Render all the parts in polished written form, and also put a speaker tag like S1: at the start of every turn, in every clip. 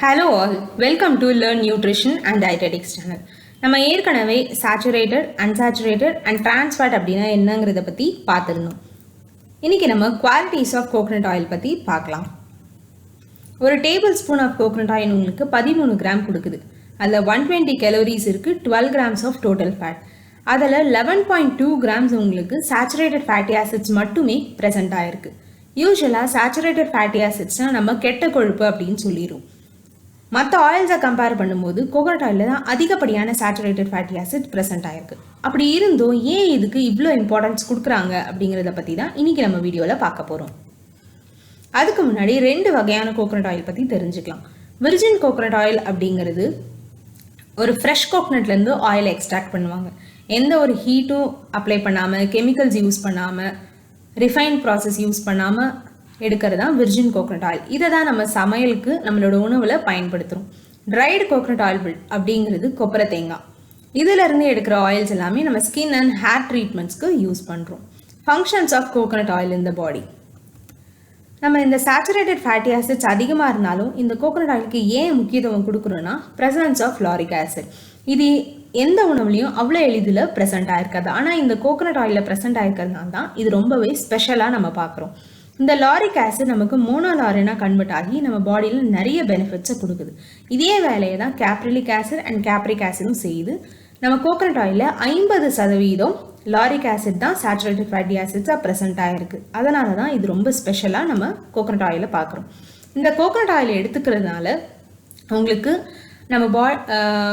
S1: Hello all, welcome to Learn Nutrition and Dietetics channel. நம்ம ஏற்கனவே saturated, unsaturated and trans fat அப்படின்னா என்னங்கிறத பற்றி பார்த்துருந்தோம். இன்னைக்கு நம்ம qualities of coconut oil பற்றி பார்க்கலாம். ஒரு tablespoon of coconut oil உங்களுக்கு 13 கிராம் கொடுக்குது. அதில் 120 calories இருக்குது, 12 grams of total fat. அதில் 11.2 grams உங்களுக்கு saturated fatty acids மட்டுமே present ஆயிருக்கு. யூஸ்வலாக saturated fatty acidsனால் நம்ம கெட்ட கொழுப்பு அப்படின்னு சொல்லிடுவோம். மற்ற ஆயில்ஸை கம்பேர் பண்ணும்போது கோகனட் ஆயிலில் தான் அதிகப்படியான சேச்சுரேட்டட் ஃபேட்டி ஆசிட் ப்ரெசென்ட் ஆயிருக்கு. அப்படி இருந்தும் ஏன் இதுக்கு இவ்வளோ இம்பார்ட்டன்ஸ் கொடுக்குறாங்க அப்படிங்கிறத பற்றி தான் இன்றைக்கி நம்ம வீடியோவில் பார்க்க போகிறோம். அதுக்கு முன்னாடி 2 வகையான கோகனட் ஆயில் பற்றி தெரிஞ்சுக்கலாம். விர்ஜின் கோகனட் ஆயில் அப்படிங்கிறது ஒரு ஃப்ரெஷ் கோகனட்லேருந்து ஆயில் எக்ஸ்ட்ராக்ட் பண்ணுவாங்க. எந்த ஒரு ஹீட்டும் அப்ளை பண்ணாமல், கெமிக்கல்ஸ் யூஸ் பண்ணாமல், ரிஃபைன்ட் ப்ராசஸ் யூஸ் பண்ணாமல் எடுக்கிறது தான் விர்ஜின் கோகனட் ஆயில். இதை தான் நம்ம சமையலுக்கு நம்மளோட உணவில் பயன்படுத்துகிறோம். ட்ரைடு கோகனட் ஆயில் அப்படிங்கிறது கொப்பரை தேங்காய். இதிலிருந்து எடுக்கிற ஆயில்ஸ் எல்லாமே நம்ம ஸ்கின் அண்ட் ஹேர் ட்ரீட்மெண்ட்ஸ்க்கு யூஸ் பண்ணுறோம். Functions of coconut oil in the body. நம்ம இந்த சேச்சுரேட்டட் ஃபேட்டி ஆசிட்ஸ் அதிகமாக இருந்தாலும் இந்த கோகனட் ஆயிலுக்கு ஏன் முக்கியத்துவம் கொடுக்குறோன்னா ப்ரெசன்ஸ் ஆஃப் லாரிக் ஆசிட். இது எந்த உணவுலையும் அவ்வளோ எளிதில் ப்ரெசென்ட் ஆயிருக்காது. ஆனால் இந்த கோகனட் ஆயிலில் ப்ரெசென்ட் ஆயிருக்கிறதுனால தான் இது ரொம்பவே ஸ்பெஷலாக நம்ம பார்க்குறோம். இந்த லாரிக் ஆசிட் நமக்கு மோனோலாரினாக கன்வெர்ட் ஆகி நம்ம பாடியில் நிறைய பெனிஃபிட்ஸை கொடுக்குது. இதே வேலையை தான் கேப்ரிலிக் ஆசிட் அண்ட் கேப்ரிக் ஆசிடும் செய்யுது. நம்ம கோகனட் ஆயிலில் 50% லாரிக் ஆசிட் தான் சேச்சுரேட்டட் ஃபேட்டி ஆசிட்ஸாக ப்ரெசென்ட் ஆகிருக்கு. அதனால தான் இது ரொம்ப ஸ்பெஷலாக நம்ம கோகனட் ஆயிலை பார்க்குறோம். இந்த கோகனட் ஆயிலை எடுத்துக்கிறதுனால உங்களுக்கு நம்ம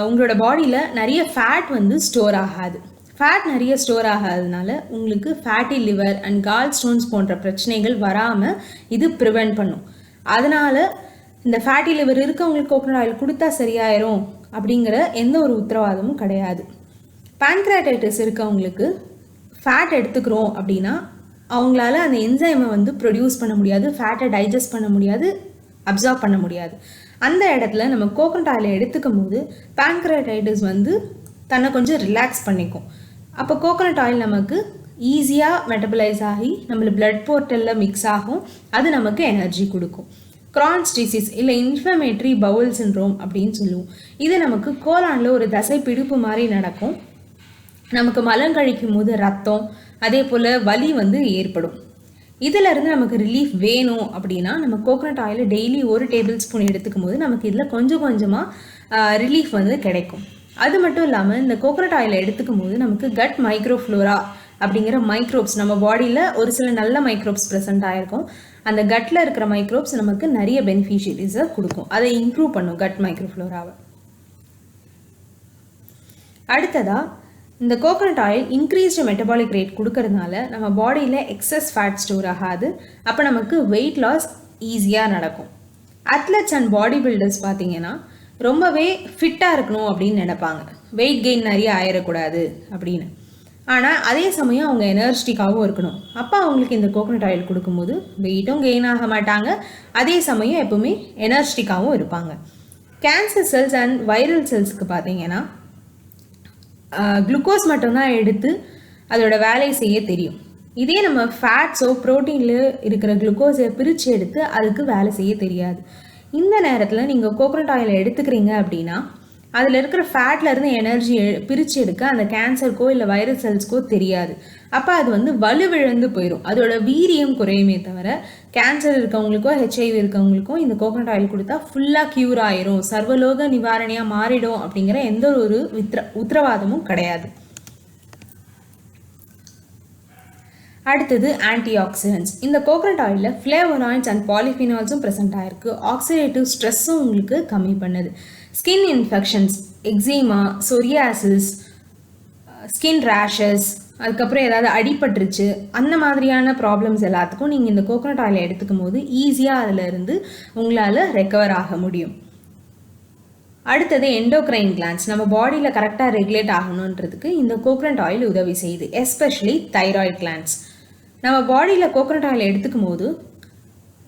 S1: உங்களோட பாடியில் நிறைய ஃபேட் ஸ்டோர் ஆகாது. ஃபேட் நிறைய ஸ்டோர் ஆகாததுனால உங்களுக்கு fatty liver and call stones போன்ற பிரச்சனைகள் வராமல் இது ப்ரிவெண்ட் பண்ணும். அதனால் இந்த ஃபேட்டி லிவர் இருக்கவங்களுக்கு கோகனட் ஆயில் கொடுத்தா சரியாயிரும் அப்படிங்கிற எந்த ஒரு உத்தரவாதமும் கிடையாது. பேன்க்ரியாடைட்டிஸ் இருக்கவங்களுக்கு ஃபேட் எடுத்துக்கிறோம் அப்படின்னா அவங்களால அந்த என்சைமை ப்ரொடியூஸ் பண்ண முடியாது, ஃபேட்டை டைஜஸ்ட் பண்ண முடியாது, அப்சார்ப் பண்ண முடியாது. அந்த இடத்துல நம்ம கோகனட் ஆயிலை எடுத்துக்கும் போது பேன்க்ரியாடைட்டிஸ் தன்னை கொஞ்சம் ரிலாக்ஸ் பண்ணிக்கும். அப்போ கோகனட் ஆயில் நமக்கு ஈஸியாக மெட்டபலைஸ் ஆகி நம்மள பிளட் போர்ட்டலில் மிக்ஸ் ஆகும். அது நமக்கு எனர்ஜி கொடுக்கும். கிரான்ஸ் டிசீஸ் இல்லை இன்ஃப்ளமேட்டரி பவுல் சிண்ட்ரோம் அப்படின்னு சொல்லுவோம். இது நமக்கு கோலானில் ஒரு தசை பிடிப்பு மாதிரி நடக்கும். நமக்கு மலம் கழிக்கும் போது ரத்தம், அதே போல் வலி ஏற்படும். இதிலிருந்து நமக்கு ரிலீஃப் வேணும் அப்படின்னா நம்ம coconut oil daily 1 table spoon எடுத்துக்கும் போது நமக்கு இதில் கொஞ்சம் கொஞ்சமாக ரிலீஃப் கிடைக்கும். அது மட்டும் இல்லாமல் இந்த கோகனட் ஆயிலை எடுத்துக்கும் போது நமக்கு கட் மைக்ரோஃப்ளோரா அப்படிங்கிற மைக்ரோப்ஸ் நம்ம பாடியில் ஒரு சில நல்ல மைக்ரோப்ஸ் ப்ரெசென்ட் ஆகிருக்கும். அந்த கட்டில் இருக்கிற மைக்ரோப்ஸ் நமக்கு நிறைய பெனிஃபிஷியரிஸை கொடுக்கும். அதை இம்ப்ரூவ் பண்ணும் கட் மைக்ரோஃப்ளோராவை. அடுத்ததாக இந்த coconut oil increased metabolic rate கொடுக்கறதுனால நம்ம பாடியில் எக்ஸஸ் ஃபேட் ஸ்டோர் ஆகாது. அப்போ நமக்கு வெயிட் லாஸ் ஈஸியாக நடக்கும். அத்லெட்ஸ் அண்ட் பாடி பில்டர்ஸ் பார்த்தீங்கன்னா ரொம்பவே ஃபிட்டாக இருக்கணும் அப்படின்னு நினைப்பாங்க. வெயிட் கெயின் நிறைய ஆயிடக்கூடாது அப்படின்னு. ஆனால் அதே சமயம் அவங்க எனர்ஜிட்டிக்காகவும் இருக்கணும். அப்போ அவங்களுக்கு இந்த கோகனட் ஆயில் கொடுக்கும்போது வெயிட்டும் கெயின் ஆக மாட்டாங்க, அதே சமயம் எப்பவுமே எனர்ஜிட்டிக்காகவும் இருப்பாங்க. கேன்சர் செல்ஸ் அண்ட் வைரல் செல்ஸுக்கு பார்த்தீங்கன்னா குளுக்கோஸ் மட்டும்தான் எடுத்து அதோட வேலையை செய்ய தெரியும். இதே நம்ம ஃபேட்ஸோ ப்ரோட்டீனில் இருக்கிற குளுக்கோஸை பிரித்து எடுத்து அதுக்கு வேலை செய்ய தெரியாது. இந்த நேரத்தில் நீங்கள் கோகனட் ஆயிலை எடுத்துக்கிறீங்க அப்படின்னா அதில் இருக்கிற ஃபேட்லேருந்து எனர்ஜி பிரித்து எடுக்க அந்த கேன்சருக்கோ இல்லை வைரஸ் செல்ஸ்க்கோ தெரியாது. அப்போ அது வலுவிழந்து போயிடும். அதோட வீரியம் குறையுமே தவிர கேன்சர் இருக்கவங்களுக்கோ ஹெச்ஐவி இருக்கவங்களுக்கும் இந்த கோகனட் ஆயில் கொடுத்தா ஃபுல்லாக க்யூர் ஆயிரும், சர்வலோக நிவாரணியாக மாறிடும் அப்படிங்கிற எந்த ஒரு உத்தரவாதமும் கிடையாது. அடுத்தது ஆன்டி ஆக்சிடென்ட்ஸ். இந்த கோகனட் ஆயிலில் ஃப்ளேவனாய்ட்ஸ் அண்ட் பாலிஃபினால்ஸும் ப்ரெசென்ட் ஆகிருக்கு. ஆக்சிடேட்டிவ் ஸ்ட்ரெஸ்ஸும் உங்களுக்கு கம்மி பண்ணுது. Skin infections, eczema, psoriasis, skin rashes, அதுக்கப்புறம் ஏதாவது அடிபட்டுருச்சு, அந்த மாதிரியான ப்ராப்ளம்ஸ் எல்லாத்துக்கும் நீங்கள் இந்த கோகனட் ஆயிலை எடுத்துக்கும் போது ஈஸியாக அதிலிருந்து உங்களால் ரெக்கவர் ஆக முடியும். அடுத்தது எண்டோக்ரைன் கிளாண்ட்ஸ். நம்ம பாடியில் கரெக்டாக ரெகுலேட் ஆகணுன்றதுக்கு இந்த கோகனட் ஆயில் உதவி செய்யுது. Especially thyroid glands. நம்ம பாடியில் கோகனட் ஆயில் எடுத்துக்கும் போது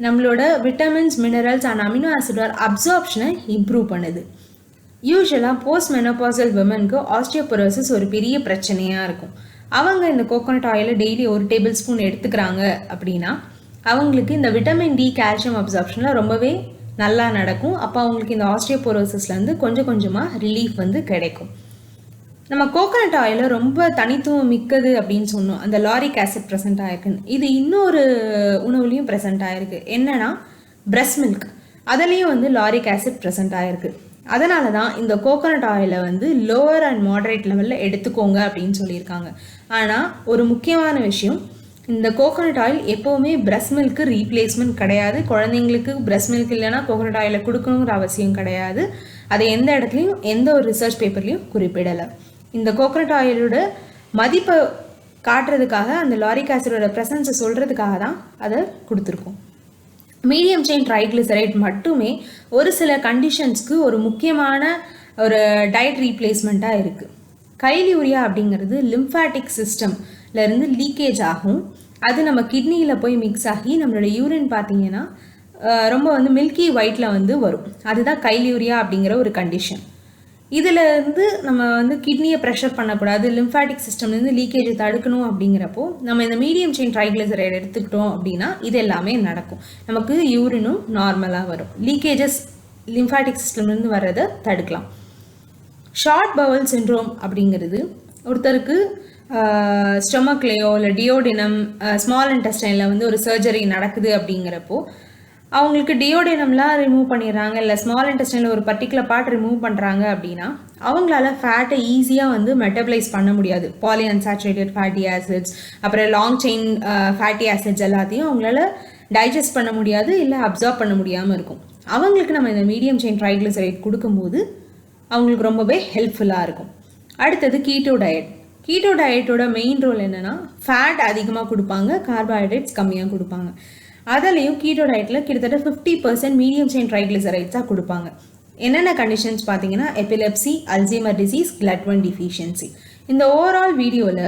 S1: நம்மளோட விட்டமின்ஸ், மினரல்ஸ் அண்ட் அமினோ ஆசிடோட அப்சார்ப்ஷனை இம்ப்ரூவ் பண்ணுது. யூஸ்வலாக போஸ்ட் மெனோபாசல் விமனுக்கு ஆஸ்டியோபோரோசிஸ் ஒரு பெரிய பிரச்சனையாக இருக்கும். அவங்க இந்த கோகனட் ஆயிலை டெய்லி 1 டேபிள் ஸ்பூன் எடுத்துக்கிறாங்க அப்படின்னா அவங்களுக்கு இந்த விட்டமின் டி, கால்சியம் அப்சார்ப்ஷனில் ரொம்பவே நல்லா நடக்கும். அப்போ அவங்களுக்கு இந்த ஆஸ்டியோபோரோசிஸ்லேருந்து கொஞ்சம் கொஞ்சமாக ரிலீஃப் வந்து கிடைக்கும். நம்ம கோகனட் ஆயிலில் ரொம்ப தனித்துவம் மிக்கது அப்படின்னு சொன்னோம், அந்த லாரிக் ஆசிட் ப்ரெசென்ட் ஆயிருக்குன்னு. இது இன்னொரு உணவுலையும் ப்ரெசென்ட் ஆயிருக்கு. என்னன்னா பிரஸ்ட் மில்க், அதுலேயும் வந்து லாரிக் ஆசிட் ப்ரெசென்ட் ஆயிருக்கு. அதனால தான் இந்த கோகனட் ஆயிலை வந்து லோவர் அண்ட் மாடரேட் லெவலில் எடுத்துக்கோங்க அப்படின்னு சொல்லியிருக்காங்க. ஆனால் ஒரு முக்கியமான விஷயம், இந்த கோகனட் ஆயில் எப்போவுமே பிரஸ்ட் மில்க்கு ரீப்ளேஸ்மெண்ட் கிடையாது. குழந்தைங்களுக்கு பிரஸ்ட் மில்க் இல்லைன்னா கோகனட் ஆயிலை கொடுக்கணுங்கிற அவசியம் கிடையாது. அதை எந்த இடத்துலையும் எந்த ஒரு ரிசர்ச் பேப்பர்லையும் குறிப்பிடலை. இந்த கோகனட் ஆயிலோட மதிப்பை காட்டுறதுக்காக, அந்த லாரிக் ஆசிடோட ப்ரெசன்ஸை சொல்கிறதுக்காக தான் அதை கொடுத்துருக்கோம். மீடியம் செயின் ட்ரைக்ளிசரைட் மட்டுமே ஒரு சில கண்டிஷன்ஸ்க்கு ஒரு முக்கியமான ஒரு டயட் ரீப்ளேஸ்மெண்ட்டாக இருக்குது. கைலியூரியா அப்படிங்கிறது லிம்ஃபாட்டிக் சிஸ்டம்லேருந்து லீக்கேஜ் ஆகும். அது நம்ம கிட்னியில் போய் மிக்ஸ் ஆகி நம்மளோட யூரின் பார்த்திங்கன்னா ரொம்ப வந்து மில்கி ஒயிட்டில் வந்து வரும். அதுதான் கைலியூரியா அப்படிங்கிற ஒரு கண்டிஷன். இதில் இருந்து நம்ம வந்து கிட்னியை ப்ரெஷர் பண்ணக்கூடாது, லிம்ஃபாட்டிக் சிஸ்டம்லேருந்து லீக்கேஜை தடுக்கணும். அப்படிங்கிறப்போ நம்ம இந்த மீடியம் செயின் ட்ரைக்ளிசரைட் எடுத்துக்கிட்டோம் அப்படின்னா இது எல்லாமே நடக்கும். நமக்கு யூரினும் நார்மலாக வரும், லீக்கேஜஸ் லிம்ஃபாட்டிக் சிஸ்டம்லேருந்து வர்றதை தடுக்கலாம். ஷார்ட் பவல் சிண்ட்ரோம் அப்படிங்கிறது ஒருத்தருக்கு ஸ்டொமக்லேயோ இல்லை டியோடினம் ஸ்மால் இன்டெஸ்டைனில் வந்து ஒரு சர்ஜரி நடக்குது அப்படிங்கிறப்போ அவங்களுக்கு டியோடினம்லாம் ரிமூவ் பண்ணிடுறாங்க, இல்லை ஸ்மால் இன்டெஸ்டைனில் ஒரு பர்டிகுலர் பார்ட் ரிமூவ் பண்ணுறாங்க அப்படின்னா அவங்களால ஃபேட்டை ஈஸியாக வந்து மெட்டபிளைஸ் பண்ண முடியாது. பாலி அன்சாச்சுரேட்டட் ஃபேட்டி ஆசிட்ஸ், அப்புறம் லாங் செயின் ஃபேட்டி ஆசிட்ஸ் எல்லாத்தையும் அவங்களால டைஜஸ்ட் பண்ண முடியாது, இல்லை அப்சார்ப் பண்ண முடியாமல் இருக்கும். அவங்களுக்கு நம்ம இந்த மீடியம் செயின் ட்ரைக்ளிசரைட் கொடுக்கும்போது அவங்களுக்கு ரொம்பவே ஹெல்ப்ஃபுல்லாக இருக்கும். அடுத்தது கீட்டோ டயட். கீட்டோ டயட்டோட மெயின் ரோல் என்னென்னா ஃபேட் அதிகமாக கொடுப்பாங்க, கார்போஹைட்ரேட்ஸ் கம்மியாக கொடுப்பாங்க. அதுலேயும் கீட்டோ டயட்டில் கிட்டத்தட்ட 50% மீடியம் செயின் ட்ரைக்ளிசரைட்ஸாக கொடுப்பாங்க. என்னென்ன கண்டிஷன்ஸ் பார்த்தீங்கன்னா epilepsy, Alzheimer disease, GLUT1 deficiency. இந்த ஓவரால் வீடியோவில்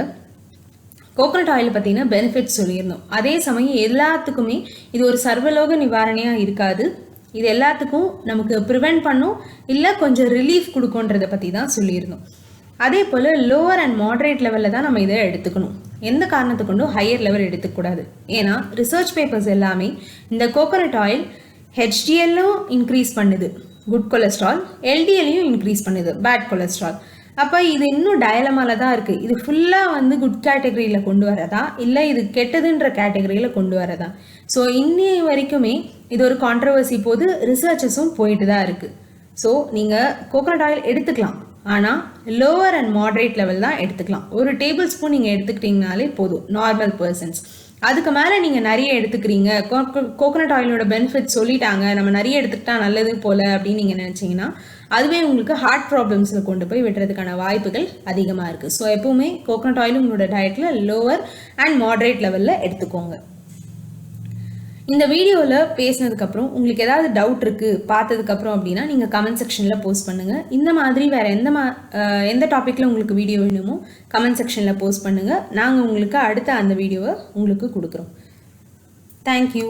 S1: கோகனட் ஆயில் பார்த்தீங்கன்னா பெனிஃபிட்ஸ் சொல்லியிருந்தோம். அதே சமயம் எல்லாத்துக்குமே இது ஒரு சர்வலோக நிவாரணையாக இருக்காது. இது எல்லாத்துக்கும் நமக்கு ப்ரிவெண்ட் பண்ணும், இல்லை கொஞ்சம் ரிலீஃப் கொடுக்குன்றதை பற்றி தான் சொல்லியிருந்தோம். அதே போல் லோவர் அண்ட் மாடரேட் லெவலில் தான் நம்ம இதை எடுத்துக்கணும். எந்த காரணத்தை கொண்டும் ஹையர் லெவல் எடுத்துக்கூடாது. ஏன்னா ரிசர்ச் பேப்பர்ஸ் எல்லாமே இந்த கோகனட் ஆயில் ஹெச்டிஎல்லும் இன்க்ரீஸ் பண்ணுது, குட் கொலஸ்ட்ரால், எல்டிஎல்லையும் இன்க்ரீஸ் பண்ணுது, பேட் கொலஸ்ட்ரால். அப்போ இது இன்னும் டயலமால தான் இருக்குது. இது ஃபுல்லாக வந்து குட் கேட்டகரியில் கொண்டு வரதா, இல்லை இது கெட்டதுன்ற கேட்டகரியில் கொண்டு வரதா? ஸோ இன்னி வரைக்குமே இது ஒரு கான்ட்ரவர்சி போது, ரிசர்ச்சஸும் போயிட்டு தான் இருக்குது. ஸோ நீங்கள் கோகனட் ஆயில் எடுத்துக்கலாம், ஆனால் லோவர் அண்ட் மாடரேட் லெவல் தான் எடுத்துக்கலாம். ஒரு டேபிள் ஸ்பூன் நீங்கள் எடுத்துக்கிட்டிங்கனாலே போதும் நார்மல் பர்சன்ஸ். அதுக்கு மேலே நீங்கள் நிறைய எடுத்துக்கிறீங்க, கோகனட் ஆயிலோட பெனிஃபிட் சொல்லிட்டாங்க, நம்ம நிறைய எடுத்துக்கிட்டா நல்லது போல் அப்படின்னு நீங்கள் நினச்சிங்கன்னா அதுவே உங்களுக்கு ஹார்ட் ப்ராப்ளம்ஸில் கொண்டு போய் விடுறதுக்கான வாய்ப்புகள் அதிகமாக இருக்குது. ஸோ எப்போவுமே கோகனட் ஆயில் உங்களோட டயட்டில் லோவர் அண்ட் மாடரேட் லெவலில் எடுத்துக்கோங்க. இந்த வீடியோவில் பேசினதுக்கப்புறம் உங்களுக்கு ஏதாவது டவுட் இருக்குது பார்த்ததுக்கப்புறம் அப்படின்னா நீங்கள் கமெண்ட் செக்ஷனில் போஸ்ட் பண்ணுங்கள். இந்த மாதிரி வேறு எந்த டாப்பிக்கில் உங்களுக்கு வீடியோ வேணுமோ கமெண்ட் செக்ஷனில் போஸ்ட் பண்ணுங்கள். நாங்கள் உங்களுக்கு அடுத்த அந்த வீடியோவை உங்களுக்கு கொடுக்குறோம். தேங்க்யூ.